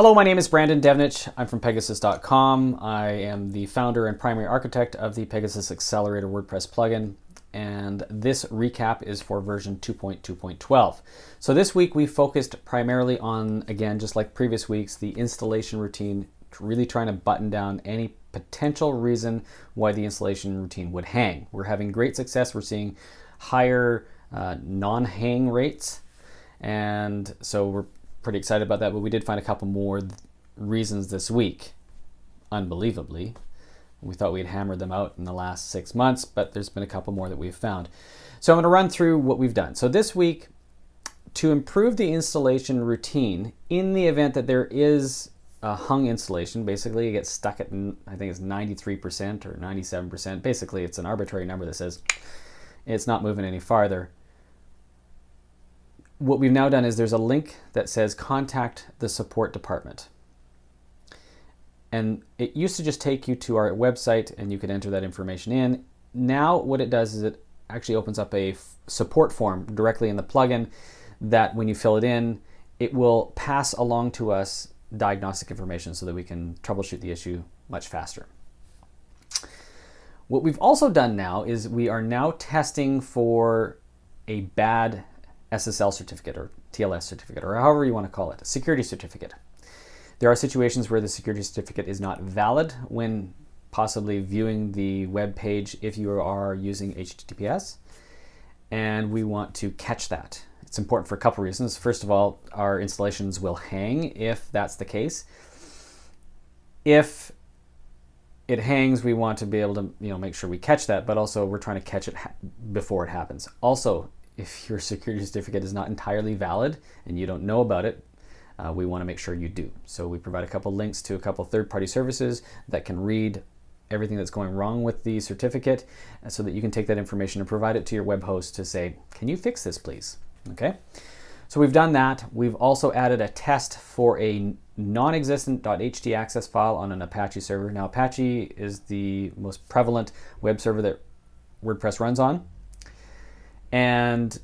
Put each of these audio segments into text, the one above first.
Hello, my name is Brandon Devnich. I'm from Pegasaas.com. I am the founder and primary architect of the Pegasaas Accelerator WordPress plugin, and this recap is for version 2.2.12. So this week we focused primarily on, again, just like previous weeks, the installation routine, really trying to button down any potential reason why the installation routine would hang. We're having great success. We're seeing higher non-hang rates, and so we're pretty excited about that, but we did find a couple more reasons this week, unbelievably. We thought we'd hammered them out in the last 6 months, but there's been a couple more that we've found. So I'm going to run through what we've done. So this week, to improve the installation routine, in the event that there is a hung installation, basically it gets stuck at, I think it's 93% or 97%. Basically, it's an arbitrary number that says it's not moving any farther. What we've now done is there's a link that says contact the support department. And it used to just take you to our website and you could enter that information in. Now what it does is it actually opens up a support form directly in the plugin that when you fill it in, it will pass along to us diagnostic information so that we can troubleshoot the issue much faster. What we've also done now is we are now testing for a bad SSL certificate or TLS certificate, or however you want to call it, a security certificate. There are situations where the security certificate is not valid when possibly viewing the web page if you are using HTTPS, and we want to catch that. It's important for a couple reasons. First of all, our installations will hang if that's the case. If it hangs, we want to be able to make sure we catch that, but also we're trying to catch it before it happens. Also, if your security certificate is not entirely valid and you don't know about it, we want to make sure you do. So we provide a couple links to a couple third-party services that can read everything that's going wrong with the certificate so that you can take that information and provide it to your web host to say, can you fix this, please? Okay. So we've done that. We've also added a test for a non-existent htaccess file on an Apache server. Now, Apache is the most prevalent web server that WordPress runs on. And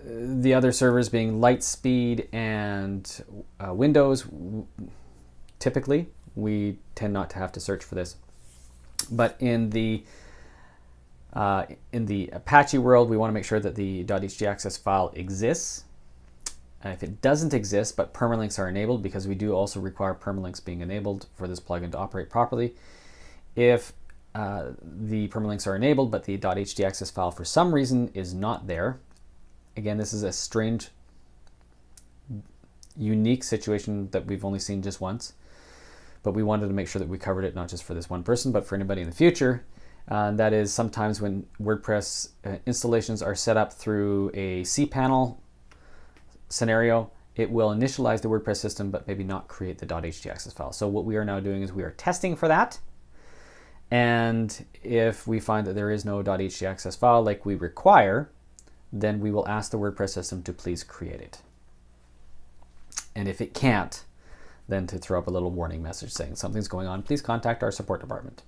the other servers being Lightspeed and Windows, typically we tend not to have to search for this. But in the Apache world, we want to make sure that the .htaccess file exists. And if it doesn't exist, but permalinks are enabled, because we do also require permalinks being enabled for this plugin to operate properly. If the permalinks are enabled, but the .htaccess file for some reason is not there. Again, this is a strange, unique situation that we've only seen just once, but we wanted to make sure that we covered it not just for this one person, but for anybody in the future. That is sometimes when WordPress installations are set up through a cPanel scenario, it will initialize the WordPress system, but maybe not create the .htaccess file. So what we are now doing is we are testing for that. And if we find that there is no .htaccess file like we require, then we will ask the WordPress system to please create it. And if it can't, then to throw up a little warning message saying something's going on, please contact our support department.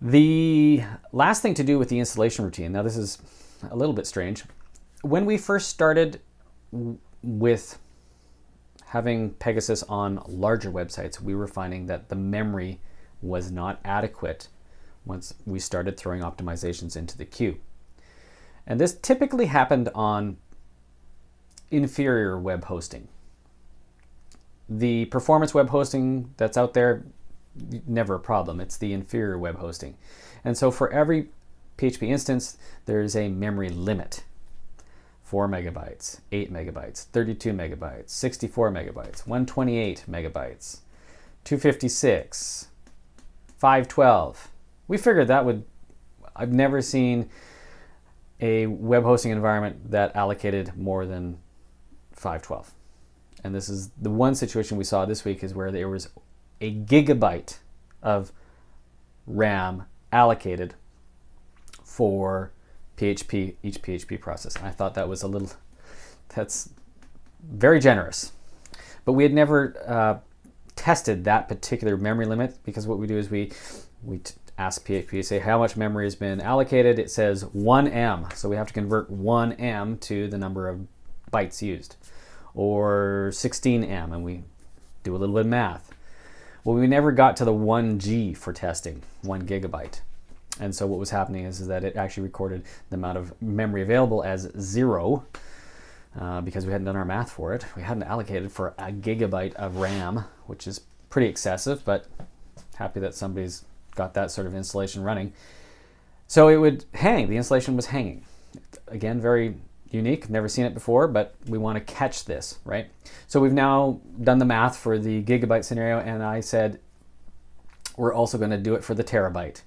The last thing to do with the installation routine, now this is a little bit strange. When we first started with having Pegasaas on larger websites, we were finding that the memory was not adequate once we started throwing optimizations into the queue. And this typically happened on inferior web hosting. The performance web hosting that's out there, never a problem. It's the inferior web hosting. And so for every PHP instance, there's a memory limit. 4 megabytes, 8 megabytes, 32 megabytes, 64 megabytes, 128 megabytes, 256, 512. We figured that would, I've never seen a web hosting environment that allocated more than 512. And this is the one situation we saw this week, is where there was a gigabyte of RAM allocated for PHP, each PHP process. And I thought that was that's very generous. But we had never tested that particular memory limit, because what we do is we ask PHP to say how much memory has been allocated. It says 1 M, so we have to convert 1 M to the number of bytes used. or 16M, and we do a little bit of math. Well, we never got to the 1G for testing, 1 gigabyte. And so what was happening is that it actually recorded the amount of memory available as 0 because we hadn't done our math for it. We hadn't allocated for a gigabyte of RAM, which is pretty excessive, but happy that somebody's got that sort of installation running. So it would hang. The installation was hanging. Again, very unique. Never seen it before, but we want to catch this, right? So we've now done the math for the gigabyte scenario, and I said we're also going to do it for the terabyte.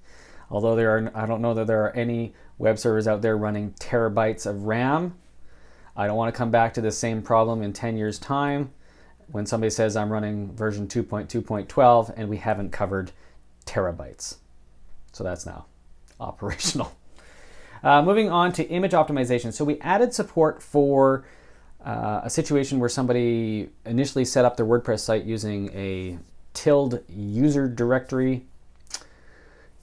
Although I don't know that there are any web servers out there running terabytes of RAM. I don't want to come back to the same problem in 10 years' time when somebody says I'm running version 2.2.12 and we haven't covered terabytes. So that's now operational. Moving on to image optimization. So we added support for a situation where somebody initially set up their WordPress site using a ~user directory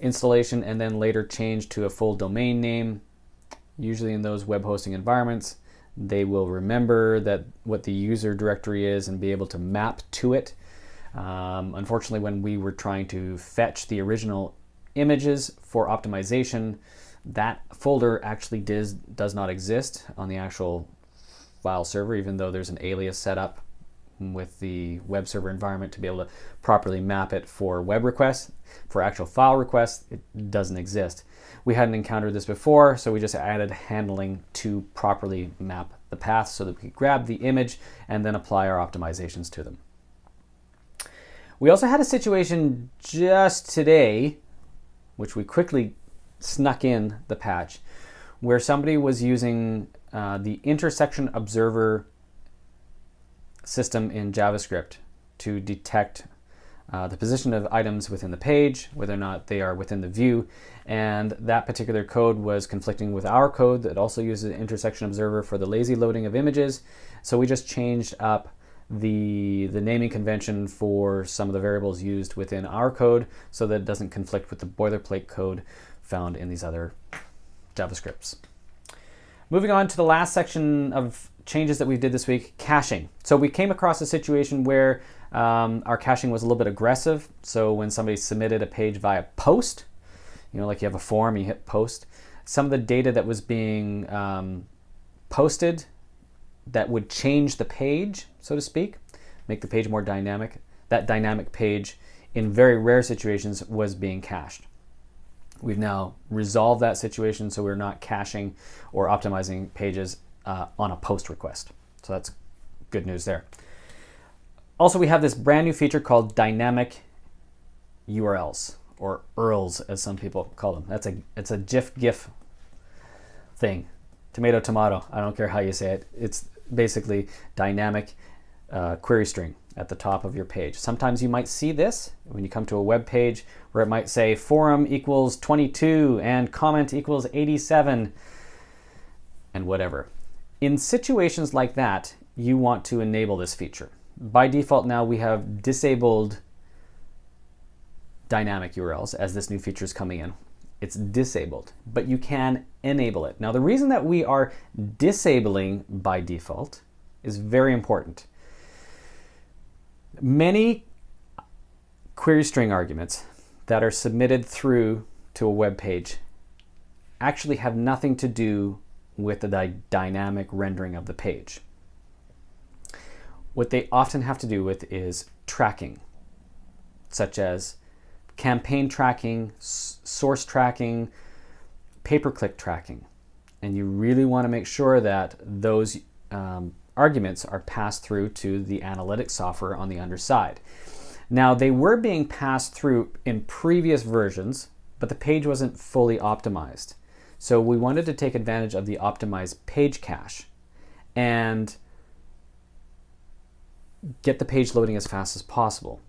installation and then later changed to a full domain name. Usually in those web hosting environments, they will remember that what the user directory is and be able to map to it. Unfortunately, when we were trying to fetch the original images for optimization, that folder actually does not exist on the actual file server, even though there's an alias set up with the web server environment to be able to properly map it for web requests. For actual file requests, it doesn't exist. We hadn't encountered this before, so we just added handling to properly map the path so that we could grab the image and then apply our optimizations to them. We also had a situation just today, which we quickly snuck in the patch, where somebody was using the IntersectionObserver system in JavaScript to detect the position of items within the page, whether or not they are within the view, and that particular code was conflicting with our code that also uses IntersectionObserver for the lazy loading of images. So we just changed up the naming convention for some of the variables used within our code so that it doesn't conflict with the boilerplate code found in these other JavaScripts. Moving on to the last section of changes that we did this week, caching. So we came across a situation where our caching was a little bit aggressive. So when somebody submitted a page via post, like you have a form, you hit post, some of the data that was being posted that would change the page, so to speak, make the page more dynamic, that dynamic page in very rare situations was being cached. We've now resolved that situation, so we're not caching or optimizing pages on a post request. So that's good news there. Also, we have this brand new feature called dynamic URLs, or URLs as some people call them. It's a GIF thing. Tomato, tomato. I don't care how you say it. It's basically dynamic query string at the top of your page. Sometimes you might see this when you come to a web page where it might say forum equals 22 and comment equals 87 and whatever. In situations like that, you want to enable this feature. By default now we have disabled dynamic URLs as this new feature is coming in. It's disabled, but you can enable it. Now the reason that we are disabling by default is very important. Many query string arguments that are submitted through to a web page actually have nothing to do with the dynamic rendering of the page. What they often have to do with is tracking, such as campaign tracking, source tracking, pay-per-click tracking. And you really want to make sure that those arguments are passed through to the analytics software on the underside. Now, they were being passed through in previous versions, but the page wasn't fully optimized. So we wanted to take advantage of the optimized page cache and get the page loading as fast as possible.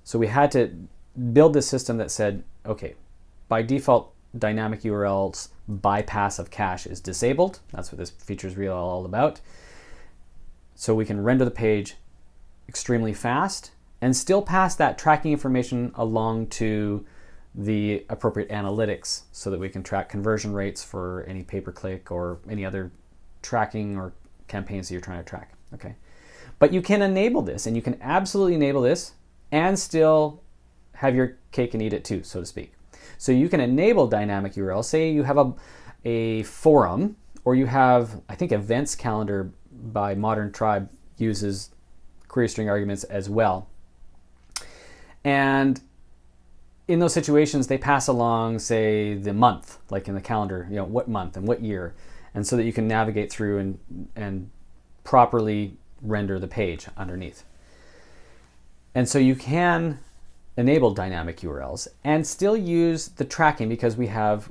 So we had to build this system that said, okay, by default, dynamic URLs bypass of cache is disabled. That's what this feature is really all about. So we can render the page extremely fast and still pass that tracking information along to the appropriate analytics so that we can track conversion rates for any pay-per-click or any other tracking or campaigns that you're trying to track. Okay, but you can enable this, and you can absolutely enable this and still have your cake and eat it too, so to speak. So you can enable dynamic URLs. Say you have a forum, or you have, I think, events calendar by Modern Tribe uses query string arguments as well. And in those situations, they pass along, say, the month, like in the calendar, you know, what month and what year, and so that you can navigate through and properly render the page underneath. And so you can enable dynamic URLs and still use the tracking, because we have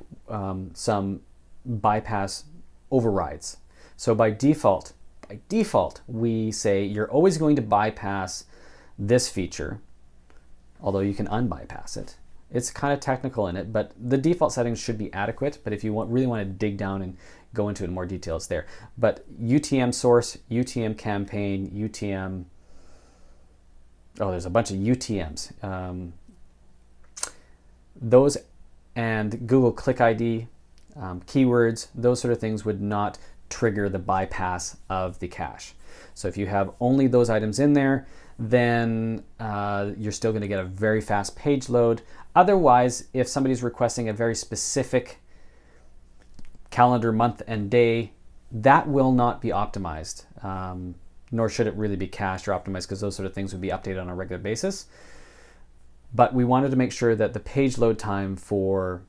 some bypass overrides. So by default, we say you're always going to bypass this feature, although you can unbypass it. It's kind of technical in it, but the default settings should be adequate. But if you really want to dig down and go into it in more detail, it's there. But UTM source, UTM campaign, UTM, oh, there's a bunch of UTMs. Those and Google Click ID, keywords, those sort of things would not trigger the bypass of the cache. So if you have only those items in there, then you're still going to get a very fast page load. Otherwise, if somebody's requesting a very specific calendar month and day, that will not be optimized, nor should it really be cached or optimized, because those sort of things would be updated on a regular basis. But we wanted to make sure that the page load time for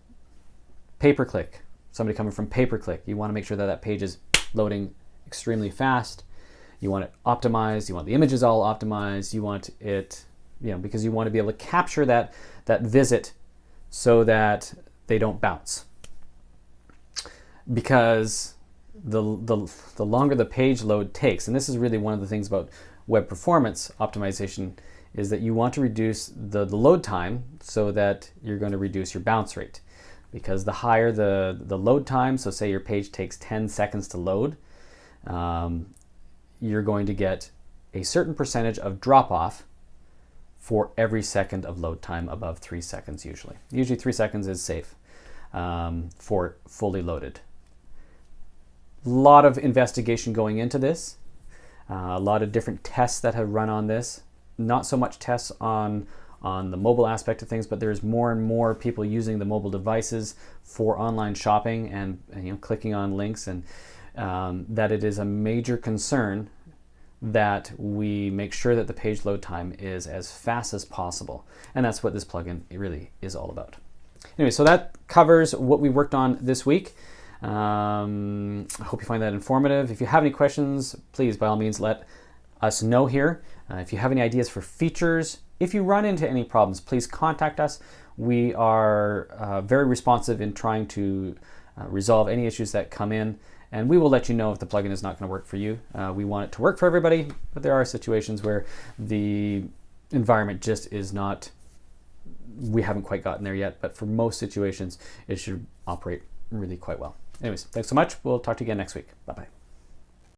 pay-per-click, somebody coming from pay-per-click, you want to make sure that that page is loading extremely fast. You want it optimized. You want the images all optimized. You want it, you know, because you want to be able to capture that visit so that they don't bounce. Because the longer the page load takes, and this is really one of the things about web performance optimization, is that you want to reduce the load time so that you're going to reduce your bounce rate. Because the higher the load time, so say your page takes 10 seconds to load, you're going to get a certain percentage of drop-off for every second of load time above 3 seconds usually. Usually 3 seconds is safe for fully loaded. A lot of investigation going into this, a lot of different tests that have run on this. Not so much tests on the mobile aspect of things, but there's more and more people using the mobile devices for online shopping and you know, clicking on links, and that it is a major concern that we make sure that the page load time is as fast as possible. And that's what this plugin really is all about. Anyway, so that covers what we worked on this week. I hope you find that informative. If you have any questions, please, by all means, let us know here. If you have any ideas for features, if you run into any problems, please contact us. We are very responsive in trying to resolve any issues that come in, and we will let you know if the plugin is not going to work for you. We want it to work for everybody, but there are situations where the environment just is not, we haven't quite gotten there yet, but for most situations, it should operate really quite well. Anyways, thanks so much. We'll talk to you again next week. Bye-bye.